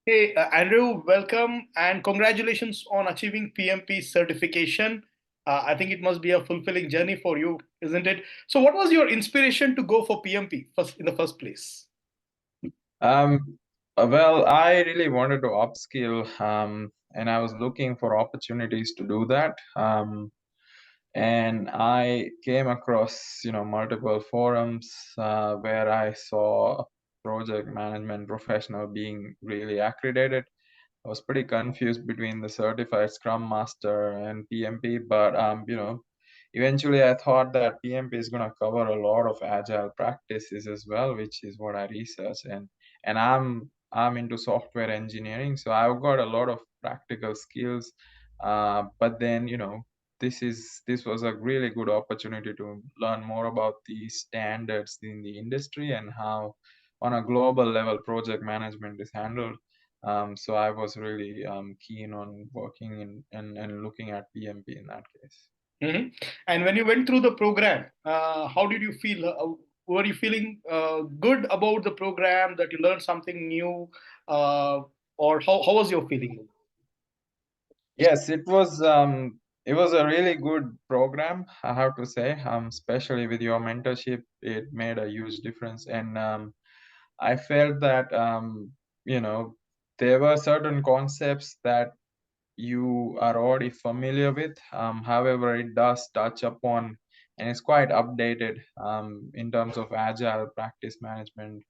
Hey, Andrew, welcome and congratulations on achieving PMP certification. I think it must be a fulfilling journey for you, isn't it? So, what was your inspiration to go for PMP first in the first place? Um, well, I really wanted to upskill, and I was looking for opportunities to do that. And I came across, multiple forums where I saw a project management professional being really accredited. I was pretty confused between the certified Scrum Master and PMP, but eventually I thought that PMP is going to cover a lot of agile practices as well, which is what I researched. And I'm into software engineering, so I've got a lot of practical skills. But then this was a really good opportunity to learn more about the standards in the industry and how on a global level project management is handled. So I was really keen on working and looking at PMP in that case. Mhm. And when you went through the program, how did you feel? Were you feeling good about the program that you learned something new, uh, or how was your feeling? Yes, it was a really good program, I have to say. Especially with your mentorship, it made a huge difference. And I felt that you know there were certain concepts that you are already familiar with. However, it does touch upon and it's quite updated in terms of agile practice management.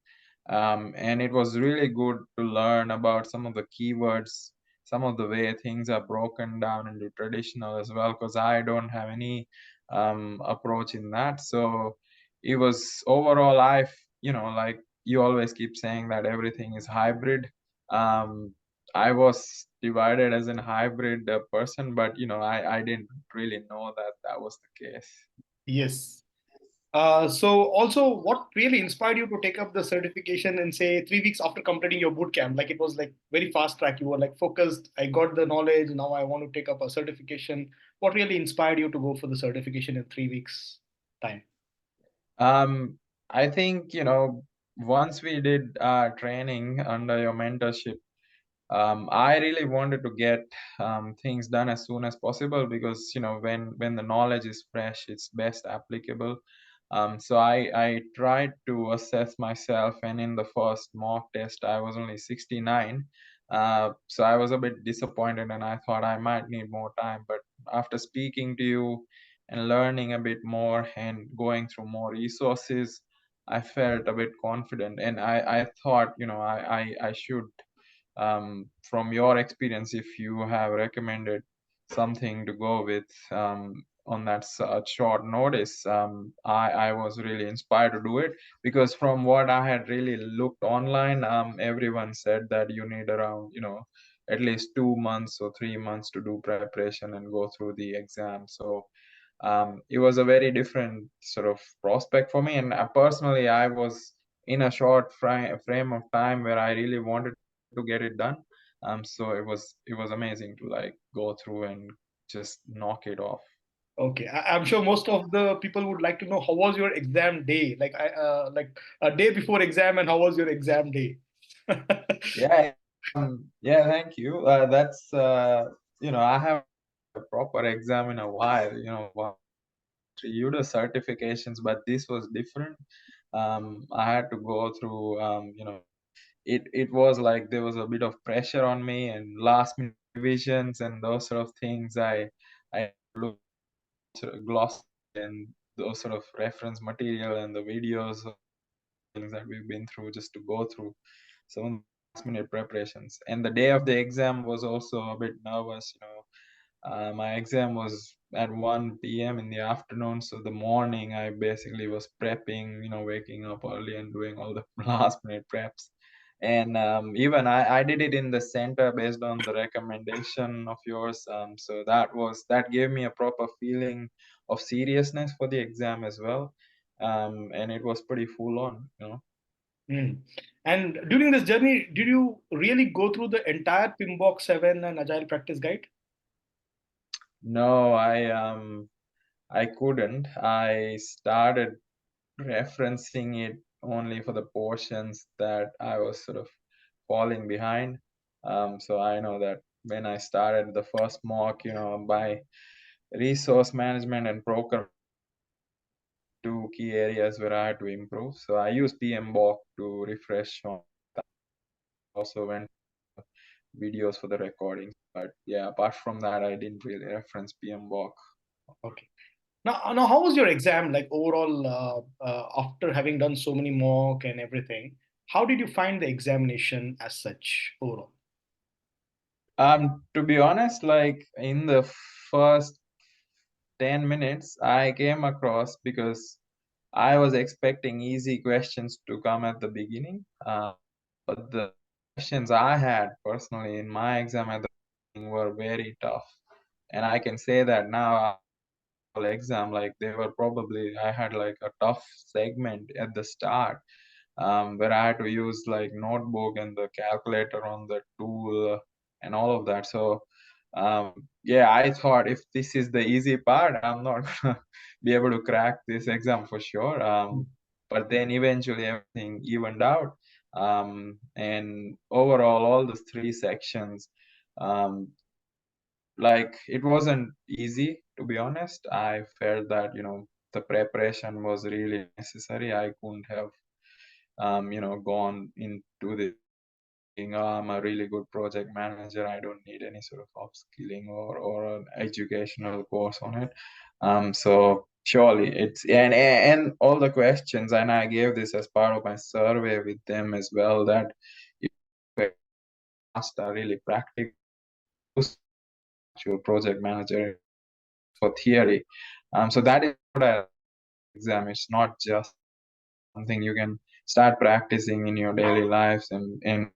And it was really good to learn about some of the keywords, some of the way things are broken down into traditional as well, because I don't have any approach in that. So it was overall, like you always keep saying that everything is hybrid. Um, I was divided as an hybrid person, but I didn't really know that that was the case. Yes. So also, what really inspired you to take up the certification and say 3 weeks after completing your boot camp? Like it was like very fast track. You were like focused. I got the knowledge. Now I want to take up a certification. What really inspired you to go for the certification in 3 weeks time? Um, I think, once we did training under your mentorship, I really wanted to get things done as soon as possible because, when the knowledge is fresh, it's best applicable. So I tried to assess myself, and in the first mock test, I was only 69. So I was a bit disappointed, and I thought I might need more time. But after speaking to you and learning a bit more and going through more resources, I felt a bit confident, and I thought, I should from your experience, if you have recommended something to go with on that short notice, I was really inspired to do it because from what I had really looked online, everyone said that you need around, at least 2 months or 3 months to do preparation and go through the exam. So it was a very different sort of prospect for me. And personally, I was in a short frame of time where I really wanted to get it done. So it was amazing to like go through and just knock it off. Okay, I'm sure most of the people would like to know how was your exam day, like a day before exam, and how was your exam day? Yeah, yeah. Thank you. That's I have a proper exam in a while. You do certifications, but this was different. I had to go through. It was like there was a bit of pressure on me and last minute revisions and those sort of things. I looked gloss and those sort of reference material and the videos of things that we've been through just to go through some last minute preparations. And the day of the exam was also a bit nervous. My exam was at 1 p.m. in the afternoon, so the morning I basically was prepping, waking up early and doing all the last minute preps. And even I did it in the center based on the recommendation of yours. So that gave me a proper feeling of seriousness for the exam as well. And it was pretty full on. Hmm. And during this journey, did you really go through the entire PMBOK 7 and Agile Practice Guide? No, I couldn't. I started referencing it only for the portions that I was sort of falling behind. So I know that when I started the first mock, by resource management and procurement, two key areas where I had to improve. So I use PMBOK to refresh on that. Also went videos for the recordings. But yeah, apart from that, I didn't really reference PMBOK. Okay. Now, how was your exam like overall after having done so many mock and everything? How did you find the examination as such overall? To be honest, like in the first 10 minutes, I came across because I was expecting easy questions to come at the beginning. But the questions I had personally in my exam at the beginning were very tough. And I can say that now exam, like they were probably, I had like a tough segment at the start, where I had to use like notebook and the calculator on the tool and all of that. So yeah, I thought if this is the easy part, I'm not gonna be able to crack this exam for sure. But then eventually everything evened out. And overall, all the three sections, um, like it wasn't easy, to be honest. I felt that the preparation was really necessary. I couldn't have gone into the thinking, oh, I'm a really good project manager, I don't need any sort of upskilling or an educational course on it. So surely it's, and all the questions, and I gave this as part of my survey with them as well, that if questions asked are really practical, use actual project manager for theory. So that is what I exam. It's not just something you can start practicing in your daily lives and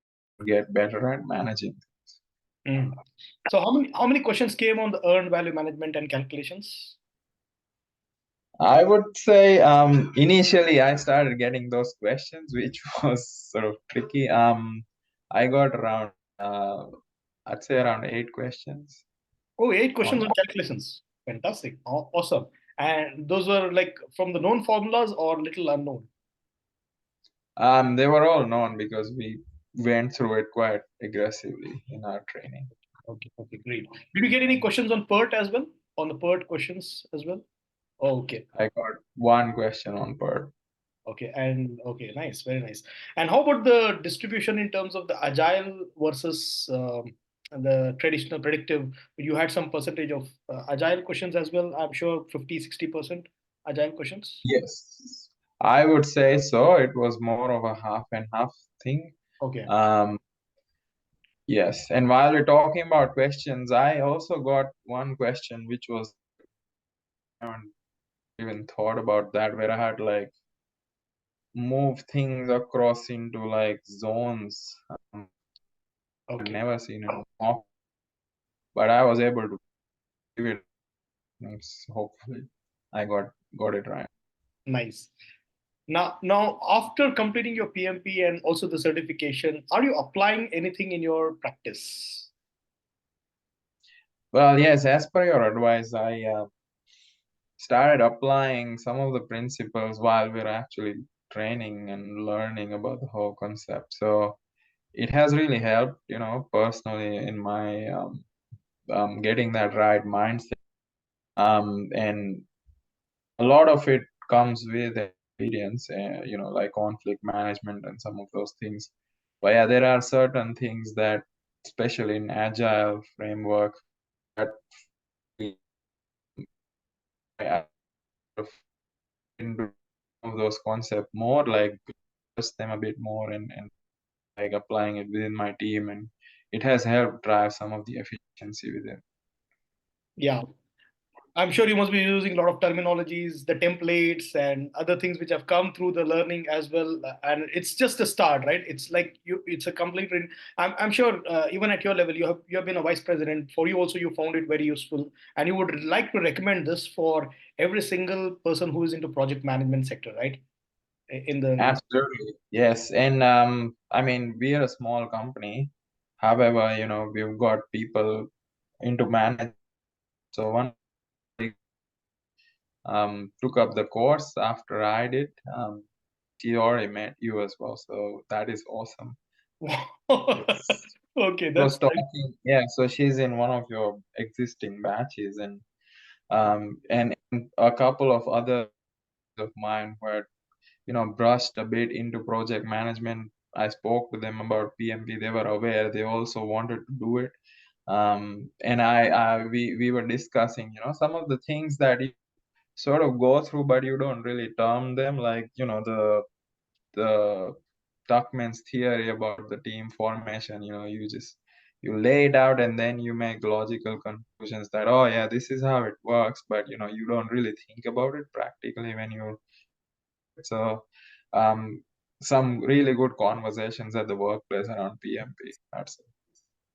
get better at managing. Mm. So how many questions came on the earned value management and calculations? I would say initially I started getting those questions, which was sort of tricky. I got around, I'd say around 8 questions Oh, eight on questions on that. calculations. Fantastic. Awesome. And those were like from the known formulas or little unknown? They were all known because we went through it quite aggressively in our training. Okay, okay, great. Did you get any questions on PERT as well? On the PERT questions as well? Oh, okay. I got one question on per. Okay, and okay, nice, very nice. And how about the distribution in terms of the agile versus the traditional predictive? You had some percentage of agile questions as well. I'm sure 50, 60% agile questions. Yes, I would say so. It was more of a half and half thing. Okay, Um, yes, and while we're talking about questions, I also got one question which was, I haven't even thought about that, where I had like move things across into like zones. I've okay, never seen it mock, but I was able to give it. Hopefully, I got it right. nice. Now, after completing your PMP and also the certification, are you applying anything in your practice? Well, yes, as per your advice, I started applying some of the principles while we're actually training and learning about the whole concept. So it has really helped, personally in my getting that right mindset. And a lot of it comes with experience, like conflict management and some of those things. But yeah, there are certain things that, especially in agile framework, that I into some of those concepts more, like just them a bit more and like applying it within my team, and it has helped drive some of the efficiency within. Yeah, I'm sure you must be using a lot of terminologies, the templates, and other things which have come through the learning as well. And it's just a start, right? It's like it's a complete. I'm sure even at your level, you have been a vice president. For you also, you found it very useful, and you would like to recommend this for every single person who is into project management sector, right? In Absolutely, yes. And I mean, we are a small company. However, we've got people into management. So one took up the course after I did. She already met you as well, so that is awesome. Yes. Okay, Was that's like talking, yeah, so she's in one of your existing batches, and a couple of other of mine who had, brushed a bit into project management. I spoke with them about PMP. They were aware. They also wanted to do it. And we were discussing, some of the things that you sort of go through, but you don't really term them, like, the Tuckman's theory about the team formation. You lay it out and then you make logical conclusions that, oh yeah, this is how it works, but you don't really think about it practically when you do it. So um some really good conversations at the workplace around PMP. That's it.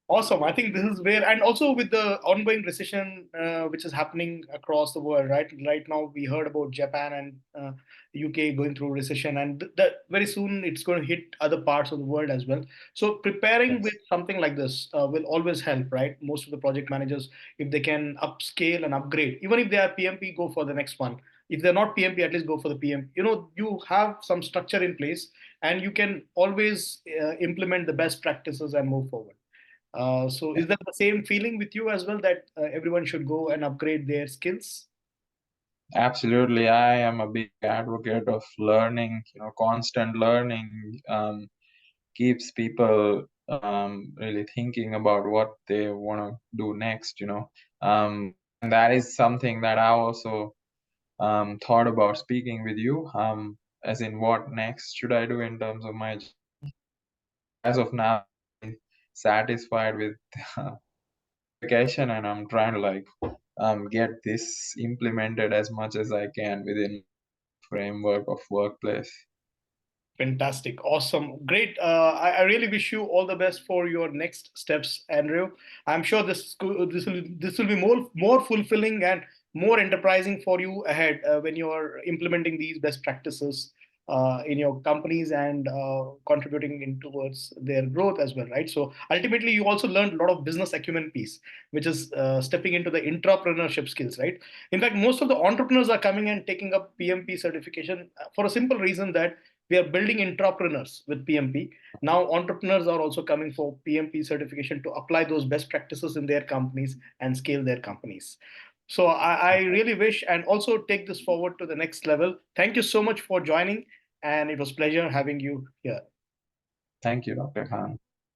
awesome. I think this is where, and also with the ongoing recession which is happening across the world, right? Right now, we heard about Japan and UK going through recession, and that very soon it's going to hit other parts of the world as well. So preparing with Yes. something like this will always help, right? Most of the project managers, if they can upscale and upgrade, even if they are PMP, go for the next one. If they're not PMP, at least go for the PM. You have some structure in place, and you can always implement the best practices and move forward. So is that the same feeling with you as well, that everyone should go and upgrade their skills? Absolutely. I am a big advocate of learning. Constant learning keeps people really thinking about what they want to do next. And that is something that I also thought about speaking with you, as in what next should I do in terms of my journey. As of now, I'm satisfied with certification, and I'm trying to like get this implemented as much as I can within framework of workplace. Fantastic. Awesome. Great. I really wish you all the best for your next steps, Andrew. I'm sure this will be more fulfilling and more enterprising for you ahead when you're implementing these best practices in your companies and contributing in towards their growth as well, right? So ultimately, you also learned a lot of business acumen piece, which is stepping into the entrepreneurship skills, right? In fact, most of the entrepreneurs are coming and taking up PMP certification for a simple reason that we are building entrepreneurs with PMP. Now, entrepreneurs are also coming for PMP certification to apply those best practices in their companies and scale their companies. So I really wish and also take this forward to the next level. Thank you so much for joining, and it was pleasure having you here. Thank you, Dr. Khan.